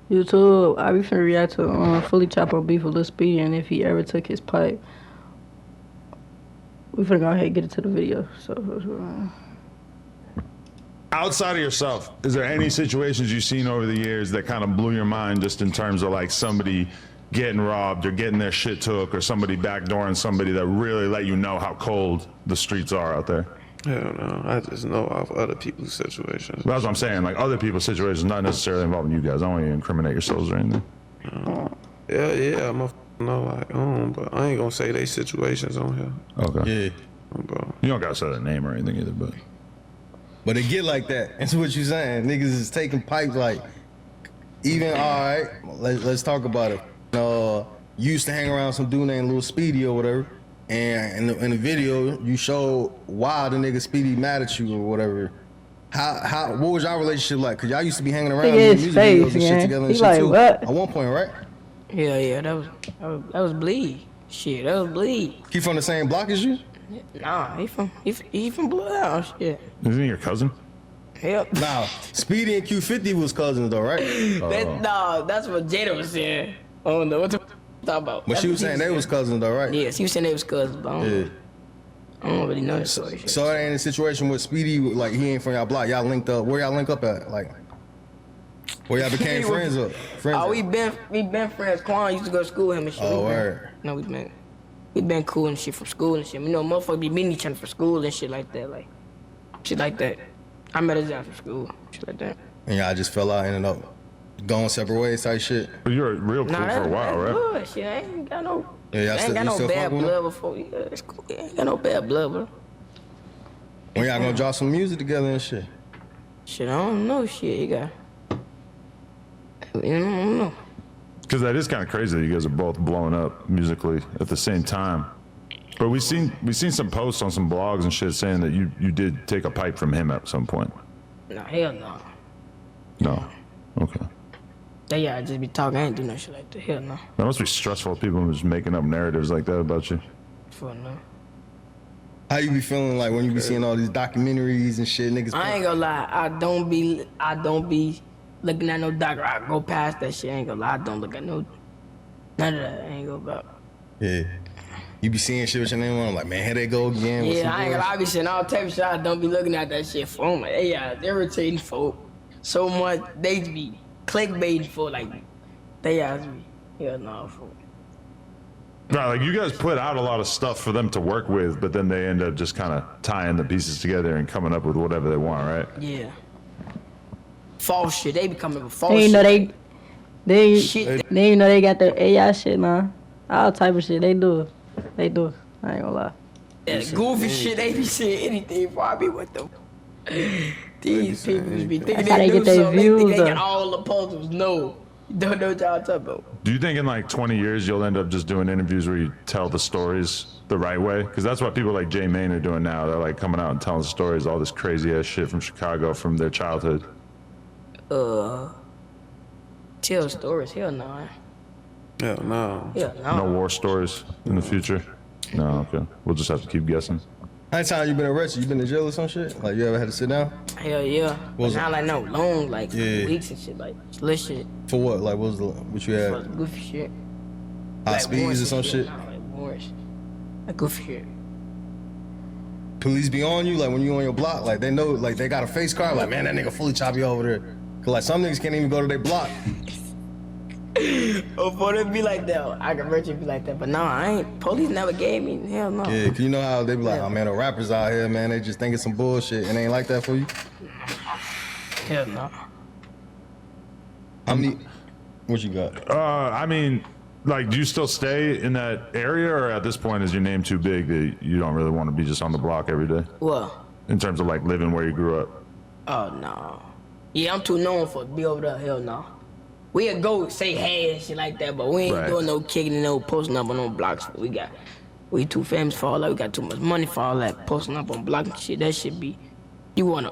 YouTube, I be finna react to Fully Chop on beef with Lil Speedy, and if he ever took his pipe. We finna go ahead and get into the video. So, outside of yourself, is there any situations you've seen over the years that kind of blew your mind just in terms of like somebody getting robbed or getting their shit took or somebody backdooring somebody that really let you know how cold the streets are out there? Hell no, I just know of other people's situations. That's what I'm saying, like other people's situations, not necessarily involving you guys. I don't want you to incriminate yourselves or anything. Yeah, I'm a know like but I ain't gonna say they situations on here. Okay. Yeah. Bro. You don't gotta say their name or anything either, But it get like that. That's what you saying. Niggas is taking pipes like, even, all right, let's talk about it. You used to hang around some dude named Lil Speedy or whatever, and in the video, you showed why the nigga Speedy mad at you or whatever. What was y'all relationship like? Cause y'all used to be hanging around doing music videos and shit together and He shit like, too. what? At one point, right? Yeah, that was Bleed. Shit, that was Bleed. He from the same block as you? Nah, he from Bloodhouse. Shit. Isn't he your cousin? Hell. Nah, Speedy and Q50 was cousins though, right? That's what Jada was saying. I don't know what to talk about. But she was saying they was cousins though, right? Yeah, she was saying they was cousins, but I don't really know that story. So it ain't a situation with Speedy, like he ain't from y'all block. Y'all linked up. Where y'all link up at? Like, where y'all became friends up? We been friends. Quan used to go to school with him and shit. Oh, word. No, we been cool and shit from school and shit. You know, motherfuckers be meeting each other for school and shit like that. Like, shit like that. I met his ass from school. Shit like that. And y'all just fell out, ended up going separate ways type shit. But you were real cool for a while, right? Good shit. I ain't got no. Yeah, y'all I ain't got no still bad fuck with him? blood before. Yeah, it's cool. I ain't got no bad blood, bro. When y'all gonna drop some music together and shit? Shit, I don't know. Shit, you got. I don't know. Because that is kind of crazy that you guys are both blowing up musically at the same time. But we seen some posts on some blogs and shit saying that you did take a pipe from him at some point. Nah, hell no. No. Okay. Yeah, I just be talking. I ain't do no shit like that. Hell no. That must be stressful. People just making up narratives like that about you. For no. How you be feeling like when you be seeing all these documentaries and shit, niggas? I ain't gonna lie. I don't be looking at no doctor. I go past that shit. I ain't gonna lie. I don't look at none of that. I ain't gonna about. Yeah. You be seeing shit with your name on. I'm like, man, here they go again. Yeah, I ain't gonna lie. I be seeing all type of shit. I don't be looking at that shit for. I'm like, they irritating folk so much. They be clickbaiting for like. They ask me. Hell no, for. Right, like you guys put out a lot of stuff for them to work with, but then they end up just kind of tying the pieces together and coming up with whatever they want, right? Yeah. False shit. They be coming with false they shit. know they Shit. they know they got their AI shit, man. All type of shit. They do. I ain't gonna lie. That goofy shit, they be saying anything for. I be with them. These people just be thinking That's how they they do get their something. They think views, they get though. all the posters. No. You don't know what y'all talking about. Do you think in like 20 years you'll end up just doing interviews where you tell the stories the right way? Because that's what people like Jay Main are doing now. They're like coming out and telling stories, all this crazy ass shit from Chicago from their childhood. Tell stories. Hell no. Hell no. Hell No no. war stories in the future? No, okay. We'll just have to keep guessing. How many times you been arrested? You been in jail or some shit? Like you ever had to sit down? Hell yeah. But was not it? like no long, like Yeah. weeks and shit. Like slit shit. For what? Like what you For had? goofy shit. High Like speeds warrants or and some shit? Nah, like warrants. Like goofy shit. Police be on you like when you on your block, like they know, like they got a face card, like man that nigga fully chop you over there. Cause like some niggas can't even go to their block. Oh, for it be like that. I can virtually be like that. But no, I ain't. Police never gave me. Hell no. Yeah, cause you know how they be like, oh man, the rappers out here, man, they just thinking some bullshit, and ain't like that for you. Hell no. How many? What you got? I mean, like, do you still stay in that area, or at this point is your name too big that you don't really want to be just on the block every day? Well. In terms of like living where you grew up? Oh no. Yeah, I'm too known for to be over there. Hell no. We'll go say hey and shit like that, but we ain't Right. doing no kicking and no posting up on no blocks. We too famous for all that. We got too much money for all that posting up on blocks and shit. That should be. You wanna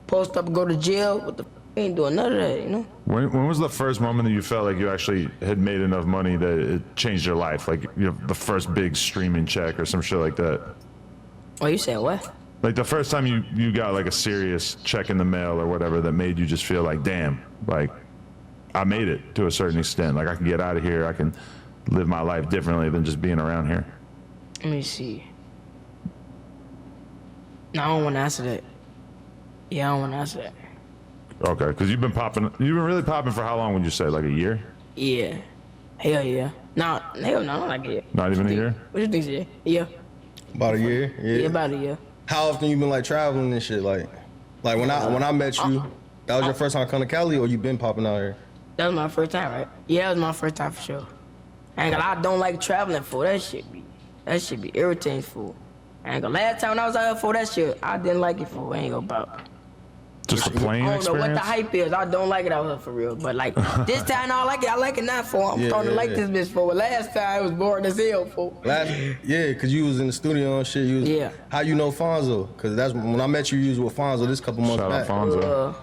post up and go to jail? What the? We ain't doing none of that, you know. When was the first moment that you felt like you actually had made enough money that it changed your life? Like, you know, the first big streaming check or some shit like that? Oh, you said what? Like the first time you got like a serious check in the mail or whatever that made you just feel like, damn, like I made it to a certain extent. Like I can get out of here. I can live my life differently than just being around here. Let me see. No, I don't want to answer that. Yeah, I don't want to answer that. Okay, because you've been really popping for how long would you say? Like a year? Yeah. Hell yeah. No, hell no, not like a year. Not even a year? What you think, CJ? Yeah. About a year. Yeah, about a year. How often you been like traveling and shit? Like when I met you, that was your first time coming to Cali, or you been popping out here? That was my first time, right? Yeah, that was my first time for sure. I ain't gonna lie, I don't like traveling for that shit be irritating for. I ain't gonna last time when I was out here for that shit, I didn't like it for. I ain't gonna about. Just a plane I don't know what experience? the hype is. I don't like it out here for real. But like this time I like it. I like it now for. I'm Yeah, starting to yeah, like yeah. this bitch for. Last time it was boring as hell for. Yeah, cause you was in the studio and shit. You was, Yeah. How you know Fonzo? Cause that's when I met you. You was with Fonzo this couple months Shout out back. Fonzo.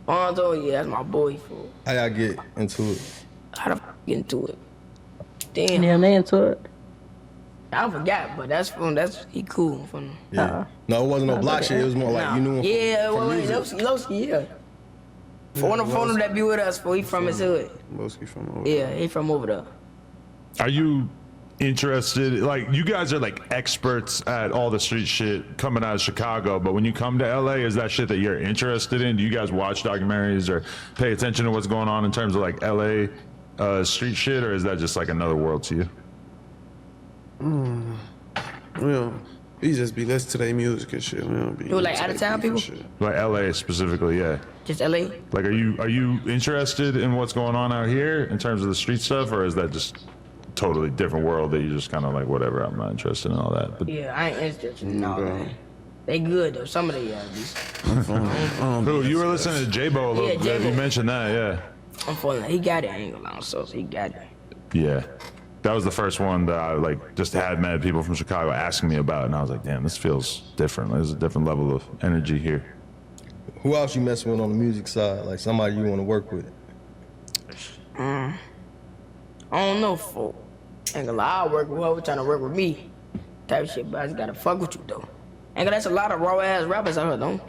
Fonzo, yeah, that's my boy for. How y'all get into it? How the f get into it? Damn, Damn, they into it. I forgot, but he cool from. Yeah. No, it wasn't no block shit. It was more like you knew him Yeah, from music. Lowski, yeah. For one of them that be with us, for he from his hood. Mostly from over. Yeah, he from over there. Are you interested? Like, you guys are like experts at all the street shit coming out of Chicago, but when you come to LA, is that shit that you're interested in? Do you guys watch documentaries or pay attention to what's going on in terms of like LA street shit, or is that just like another world to you? We just be listening to their music and shit. We don't be. You like into out of their town beef and people? shit. Like LA specifically, yeah. Just LA? Like, are you interested in what's going on out here in terms of the street stuff, or is that just totally different world that you just kind of like, whatever, I'm not interested in all that? But Yeah, I ain't interested in all that. They good though, some of they at least. Who, you were listening to J-Bo a little Yeah, bit. J-Bo. You mentioned that, yeah. I'm falling. He got it. I ain't gonna lie, so he got it. Yeah. That was the first one that I like just had mad people from Chicago asking me about, and I was like, damn, this feels different. There's a different level of energy here. Who else you messing with on the music side? Like somebody you want to work with? I don't know, folk. Ain't gonna lie, I work with whoever trying to work with me. Type of shit, but I just gotta fuck with you though. Ain't gonna, that's a lot of raw ass rappers out here, though.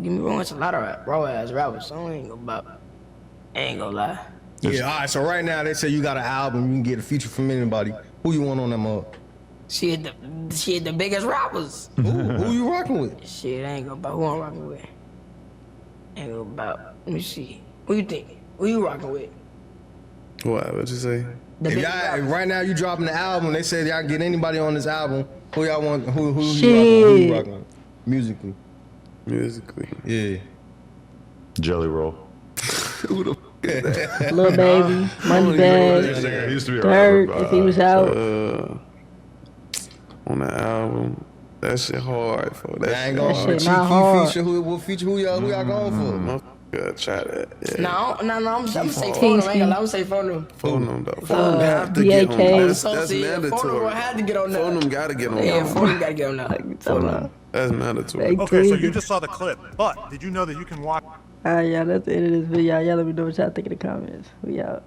Get me wrong, it's a lot of raw ass rappers, so I ain't gonna lie. Yeah. All right. So right now they say you got an album. You can get a feature from anybody. Who you want on that mug? Shit, the biggest rappers. Who you rocking with? Shit, I ain't gonna about who I'm rocking with. Ain't gonna about, let me see. Who you think? Who you rocking with? What you say? The If biggest y'all rappers. right now you dropping the album, they said y'all can get anybody on this album. Who y'all want? Who you Shit. rocking with? Musically? Musically. Yeah. Jelly Roll. Who the f is that? Lil Baby, Money Bag, He used to be a Dirt, rapper, if he was out. On the album, that shit hard for that. I ain't shit going That for shit cheeky not hard. feature. What feature? Who y'all going for? Motherfucker, try that. Yeah. No, I'm gonna say phone them. I ain't gonna lie, I'm gonna say phone them. Phone them though. Phone them have to get on. BAK. That's So see, phone them mandatory. gonna have to get on that. Phone them gotta get on. Yeah, that. phone them gotta get on that. So now, That's mandatory. they Okay, so tweaking. you just saw the clip, but did you know that you can watch Alright, y'all, that's the end of this video. Y'all let me know what y'all think in the comments. We out.